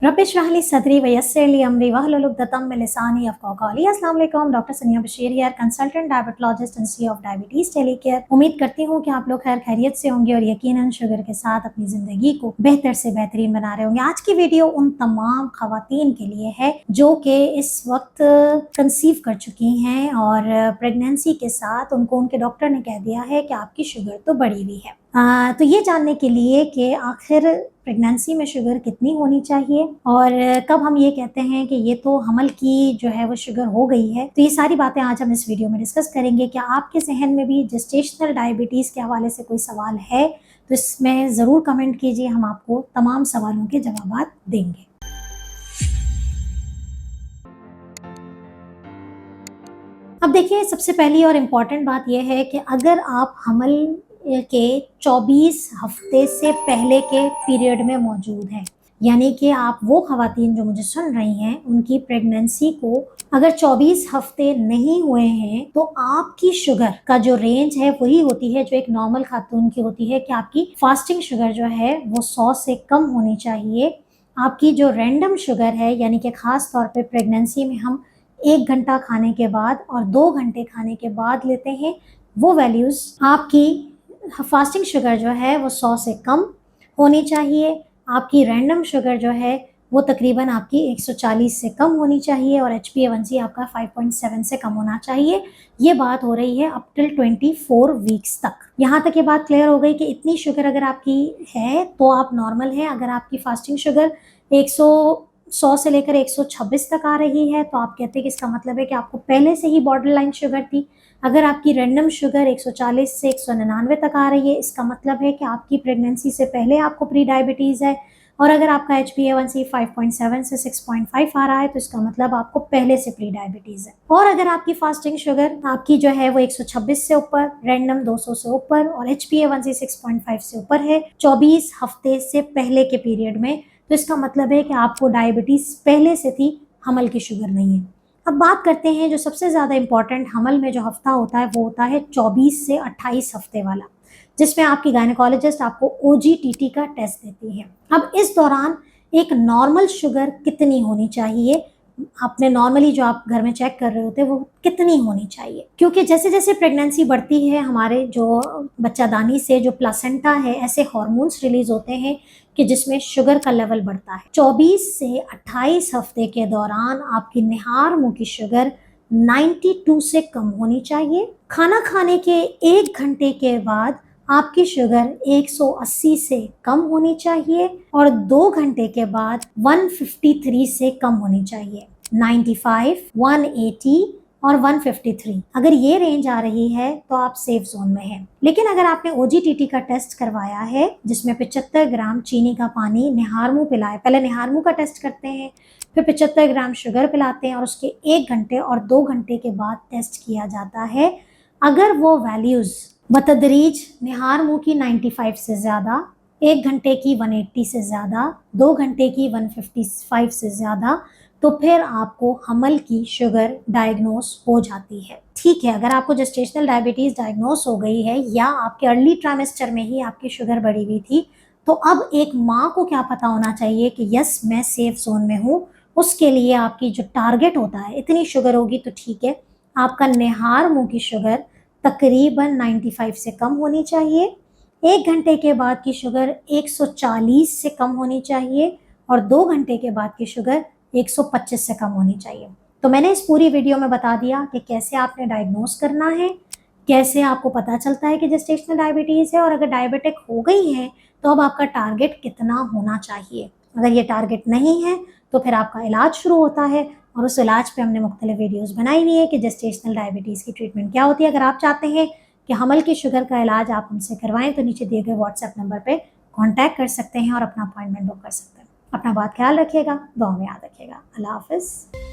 रब इश्रह ली सदरी वयस्सिर ली अमरी वहलुल उक़दतम मिन लिसानी यफ़क़हू क़ौली। अस्सलाम वालेकुम, डॉक्टर सनिया Bashir here, consultant diabetologist and CEO of diabetes टेलीकेयर। उम्मीद करती हूँ कि आप लोग खैर खैरियत से होंगे और यकीनन शुगर के साथ अपनी ज़िंदगी को बेहतर से बेहतरीन बना रहे होंगे। आज की वीडियो उन तमाम ख़वातीन के लिए है जो कि इस वक्त कंसीव कर चुकी हैं और प्रेगनेंसी के साथ उनको उनके डॉक्टर ने कह दिया है कि आपकी शुगर तो बढ़ी हुई है। तो ये जानने के लिए कि आखिर प्रेगनेंसी में शुगर कितनी होनी चाहिए और कब हम ये कहते हैं कि ये तो हमल की जो है वो शुगर हो गई है, तो ये सारी बातें आज हम इस वीडियो में डिस्कस करेंगे। क्या आपके जहन में भी जेस्टेशनल डायबिटीज़ के हवाले से कोई सवाल है तो इसमें ज़रूर कमेंट कीजिए, हम आपको तमाम सवालों के जवाब देंगे। अब देखिए, सबसे पहली और इम्पॉर्टेंट बात यह है कि अगर आप हमल के 24 हफ्ते से पहले के पीरियड में मौजूद हैं, यानी कि आप वो ख़वातीन जो मुझे सुन रही हैं उनकी प्रेगनेंसी को अगर 24 हफ्ते नहीं हुए हैं तो आपकी शुगर का जो रेंज है वही होती है जो एक नॉर्मल खातून की होती है कि आपकी फास्टिंग शुगर जो है वो 100 से कम होनी चाहिए। आपकी जो रैंडम शुगर है, यानी कि ख़ास तौर पे प्रेगनेंसी में हम 1 घंटा खाने के बाद और 2 घंटे खाने के बाद लेते हैं, वो वैल्यूज़ आपकी फास्टिंग शुगर जो है वो 100 से कम होनी चाहिए। आपकी रैंडम शुगर जो है वो तकरीबन आपकी 140 से कम होनी चाहिए और HbA1c आपका 5.7 से कम होना चाहिए। ये बात हो रही है अप टिल 24 वीक्स तक। यहाँ तक ये बात क्लियर हो गई कि इतनी शुगर अगर आपकी है तो आप नॉर्मल हैं। अगर आपकी फास्टिंग शुगर 100 से लेकर 126 तक आ रही है तो आप कहते हैं कि इसका मतलब है कि आपको पहले से ही बॉर्डर लाइन शुगर थी। अगर आपकी रैंडम शुगर 140 से 199 तक आ रही है, इसका मतलब है कि आपकी प्रेगनेंसी से पहले आपको प्री डायबिटीज़ है। और अगर आपका HbA1c 5.7 से 6.5 आ रहा है तो इसका मतलब आपको पहले से प्री डायबिटीज़ है। और अगर आपकी फास्टिंग शुगर आपकी जो है वो 126 से ऊपर, रैंडम 200 से ऊपर और HbA1c 6.5 से ऊपर है 24 हफ्ते से पहले के पीरियड में, तो इसका मतलब है कि आपको डायबिटीज़ पहले से थी, हमल की शुगर नहीं है। अब बात करते हैं जो सबसे ज़्यादा इम्पॉर्टेंट हमल में जो हफ्ता होता है वो होता है 24 से 28 हफ्ते वाला, जिसमें आपकी गायनेकोलॉजिस्ट आपको OGTT का टेस्ट देती है। अब इस दौरान एक नॉर्मल शुगर कितनी होनी चाहिए, आपने नॉर्मली जो आप घर में चेक कर रहे होते हैं वो कितनी होनी चाहिए, क्योंकि जैसे जैसे प्रेगनेंसी बढ़ती है हमारे जो बच्चादानी से जो प्लासेंटा है ऐसे हार्मोन्स रिलीज होते हैं कि जिसमें शुगर का लेवल बढ़ता है। 24 से 28 हफ्ते के दौरान आपकी निहार मुंह की शुगर 92 से कम होनी चाहिए। खाना खाने के 1 घंटे के बाद आपकी शुगर 180 से कम होनी चाहिए और 2 घंटे के बाद 153 से कम होनी चाहिए। 95, 180 और 153 अगर ये रेंज आ रही है तो आप सेफ जोन में हैं। लेकिन अगर आपने OGTT का टेस्ट करवाया है जिसमें 75 ग्राम चीनी का पानी निहार मुंह पिलाए, पहले निहार मुंह का टेस्ट करते हैं, फिर 75 ग्राम शुगर पिलाते हैं और उसके 1 घंटे और 2 घंटे के बाद टेस्ट किया जाता है। अगर वो वैल्यूज़ बतदरीज निहार मुंह की 95 से ज़्यादा, 1 घंटे की 180 से ज़्यादा, 2 घंटे की 155 से ज़्यादा, तो फिर आपको हमल की शुगर डायग्नोस हो जाती है। ठीक है, अगर आपको जेस्टेशनल डायबिटीज़ डायग्नोस हो गई है या आपके अर्ली ट्राइमेस्टर में ही आपकी शुगर बढ़ी हुई थी, तो अब एक माँ को क्या पता होना चाहिए कि यस मैं सेफ जोन में हूँ। उसके लिए आपकी जो टारगेट होता है, इतनी शुगर होगी तो ठीक है, आपका निहार मुंह की शुगर तकरीबन 95 से कम होनी चाहिए। 1 घंटे के बाद की शुगर 140 से कम होनी चाहिए और 2 घंटे के बाद की शुगर 125 से कम होनी चाहिए। तो मैंने इस पूरी वीडियो में बता दिया कि कैसे आपने डायग्नोस करना है, कैसे आपको पता चलता है कि जेस्टेशनल डायबिटीज़ है और अगर डायबिटिक हो गई है तो अब आपका टारगेट कितना होना चाहिए। अगर ये टारगेट नहीं है तो फिर आपका इलाज शुरू होता है और उस इलाज पे हमने मुख्तलिफ वीडियोस बनाई हुई है कि जेस्टेशनल डायबिटीज़ की ट्रीटमेंट क्या होती है। अगर आप चाहते हैं कि हमल की शुगर का इलाज आप हमसे करवाएं तो नीचे दिए गए व्हाट्सएप नंबर पे कांटेक्ट कर सकते हैं और अपना अपॉइंटमेंट बुक कर सकते हैं। अपना बहुत ख्याल रखिएगा, दुआ में याद रखिएगा। अल्लाह हाफ़िज़।